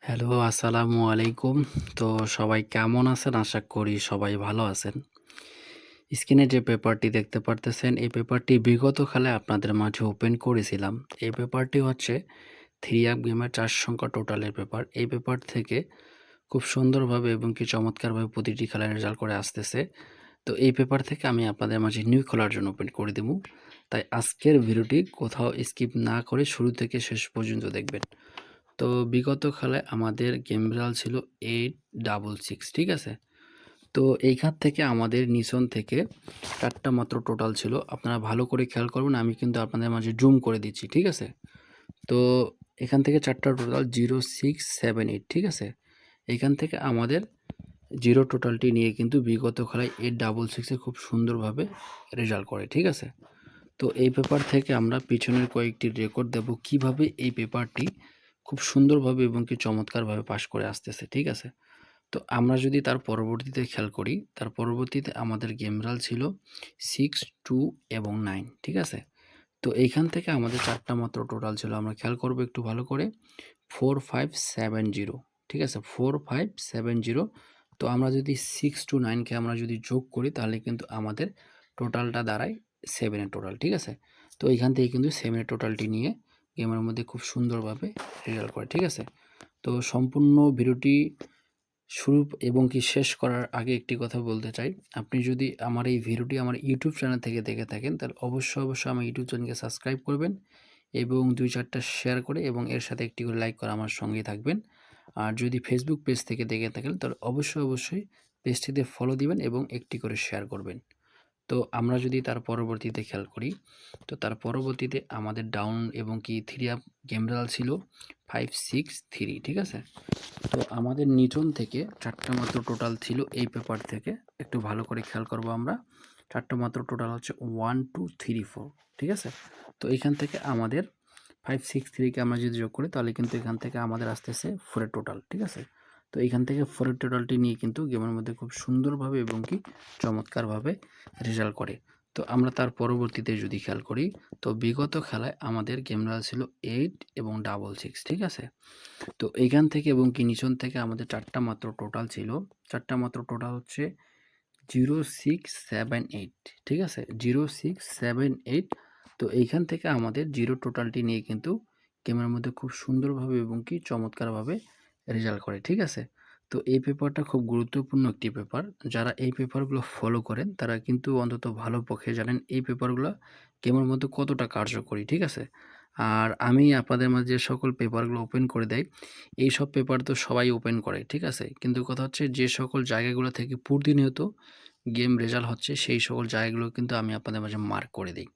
Hello, আসসালামু আলাইকুম। তো সবাই কেমন আছেন? আশা করি সবাই ভালো আছেন। স্ক্রিনে যে পেপারটি দেখতে পারতেছেন, এই পেপারটি বিগত কালে আপনাদের মাঝে ওপেন করেছিলাম। এই পেপারটি হচ্ছে 3 আপ গেমের 4 সংখ্যা টোটালের পেপার। এই পেপার থেকে খুব সুন্দরভাবে এবং কি চমৎকারভাবে প্রতিটি খেলার রেজাল্ট করে আসতেছে। তো এই পেপার থেকে আমি আপনাদের মাঝে নিউ খেলার জন্য ওপেন করে দেবো। তাই আজকের ভিডিওটি কোথাও স্কিপ না করে শুরু থেকে শেষ পর্যন্ত দেখবেন। তো বিগত খেলায় আমাদের গেম রেজাল্ট ছিল 866, ঠিক আছে? তো এইখান থেকে আমাদের নিচন থেকে 4টা মাত্র টোটাল ছিল। আপনারা ভালো করে খেয়াল করবেন, আমি কিন্তু আপনাদের মাঝে জুম করে দিচ্ছি, ঠিক আছে? তো এখান থেকে 4টা টোটাল 0678, ঠিক আছে? এইখান থেকে আমাদের 0 টোটালটি নিয়ে কিন্তু বিগত খেলায় 866 খুব সুন্দরভাবে রেজাল্ট করে, ঠিক আছে? তো এই পেপার থেকে আমরা পিছনের কয়েকটি রেকর্ড দেব কিভাবে এই পেপারটি খুব সুন্দরভাবে এবং কি চমৎকারভাবে পাস করে আসতেছে, ঠিক আছে? তো আমরা যদি তার পরবর্তীতে খেয়াল করি, তার পরবর্তীতে আমাদের গেম রেজাল্ট ছিল 6, 2 এবং 9, ঠিক আছে? তো এইখান থেকে আমাদের 4টা মাত্র টোটাল ছিল। আমরা খেয়াল করব একটু ভালো করে, 4570, ঠিক আছে? 4570। তো আমরা যদি 6 to 9 কে আমরা যদি যোগ করি তাহলে কিন্তু আমাদের টোটালটা দাঁড়ায় 7 এর টোটাল, ঠিক আছে? তো এইখান থেকে কিন্তু 7 এর টোটালটি নিয়ে গেমের মধ্যে খুব সুন্দরভাবে রেজাল্ট করে, ঠিক আছে? তো সম্পূর্ণ ভিডিওটি শুরু এবং কি শেষ করার আগে একটি কথা বলতে চাই। আপনি যদি আমার এই ভিডিওটি আমার ইউটিউব চ্যানেল থেকে দেখে থাকেন তাহলে অবশ্যই আমার ইউটিউব চ্যানেলকে সাবস্ক্রাইব করবেন এবং 2-4টা শেয়ার করে এবং এর সাথে একটি করে লাইক করে আমার সঙ্গেই থাকবেন। আর যদি ফেসবুক পেজ থেকে দেখে থাকেন তাহলে অবশ্যই পেজটিতে ফলো দিবেন এবং একটি করে শেয়ার করবেন। তো আমরা যদি তার পরবর্তীতে খেয়াল করি, তো তার পরবর্তীতে আমাদের ডাউন এবং কি 3 আপ গেম রেজাল্ট ছিল 563, ঠিক আছে? তো আমাদের নিচন থেকে 4টা মাত্র টোটাল ছিল এই পেপার থেকে। একটু ভালো করে খেয়াল করব আমরা। 4টা মাত্র টোটাল হচ্ছে 1, 2, 3, 4, ঠিক আছে? তো এইখান থেকে আমাদের 563 কে আমরা যদি যোগ করি তাহলে কিন্তু এখান থেকে আমাদের আসতেছে 4 এর টোটাল, ঠিক আছে? তো এইখান থেকে 4 এর টোটালটি নিয়ে কিন্তু গেমের মধ্যে খুব সুন্দরভাবে এবং কি চমৎকারভাবে রেজাল্ট করে। তো আমরা তার পরবর্তীতে যদি খেয়াল করি, তো বিগত খেলায় আমাদের গেম রেজাল্ট ছিল 8 এবং 66, ঠিক আছে? তো এইখান থেকে এবং কি নিচন থেকে আমাদের 4টা মাত্র টোটাল ছিল। 4টা মাত্র টোটাল হচ্ছে 0678, ঠিক আছে? 0678। তো এইখান থেকে আমাদের 0 টোটালটি নিয়ে কিন্তু গেমের মধ্যে খুব সুন্দরভাবে এবং কি চমৎকারভাবে রেজাল্ট করে, ঠিক আছে? তো এই পেপারটা খুব গুরুত্বপূর্ণ একটি পেপার। যারা এই পেপারগুলো ফলো করেন তারা কিন্তু অন্তত ভালো পক্ষে জানেন এই পেপারগুলো গেমের মধ্যে কতটা কার্যকরী, ঠিক আছে? আর আমি আপনাদের মাঝে যে সকল পেপারগুলো ওপেন করে দেই, এইসব পেপার তো সবাই ওপেন করে, ঠিক আছে? কিন্তু কথা হচ্ছে যে সকল জায়গাগুলো থেকে প্রতিনিয়ত গেম রেজাল্ট হচ্ছে সেই সকল জায়গাগুলো কিন্তু আমি আপনাদের মাঝে মার্ক করে দিই,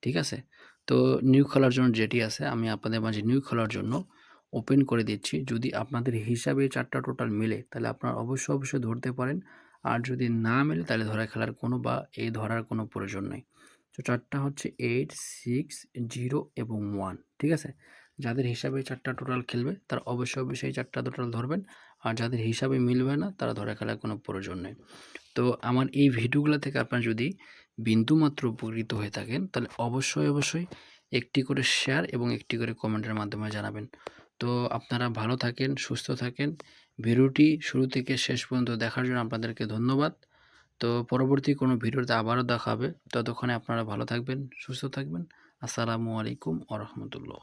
ঠিক আছে? তো নিউ খেলার জন্য যেটি আছে আমি আপনাদের মাঝে নিউ খেলার জন্য ওপেন করে দিচ্ছি। যদি আপনাদের হিসাবে 4টা টোটাল মিলে তাহলে আপনারা অবশ্যই ধরতে পারেন। আর যদি না মেলে তাহলে ধরা খেলার কোনো বা এই ধরার কোনো প্রয়োজন নেই। তো 4টা হচ্ছে 8, 6, 0 এবং 1, ঠিক আছে? যাদের হিসাবে 4টা টোটাল খেলবে তারা অবশ্যই 4টা টোটাল ধরবেন। আর যাদের হিসাবে মিলবে না তারা ধরা খেলার কোনো প্রয়োজন নেই। তো আমার এই ভিডিওগুলো থেকে আপনারা যদি বিন্দুমাত্র উপকৃত হয়ে থাকেন তাহলে অবশ্যই একটি করে শেয়ার এবং একটি করে কমেন্টের মাধ্যমে জানাবেন। তো আপনারা ভালো থাকেন, সুস্থ থাকেন। ভিডিওটি শুরু থেকে শেষ পর্যন্ত দেখার জন্য আপনাদেরকে ধন্যবাদ। তো পরবর্তী কোনো ভিডিওতে আবারও দেখা হবে। ততক্ষণে আপনারা ভালো থাকবেন, সুস্থ থাকবেন। আসসালামু আলাইকুম ওয়া রাহমাতুল্লাহ।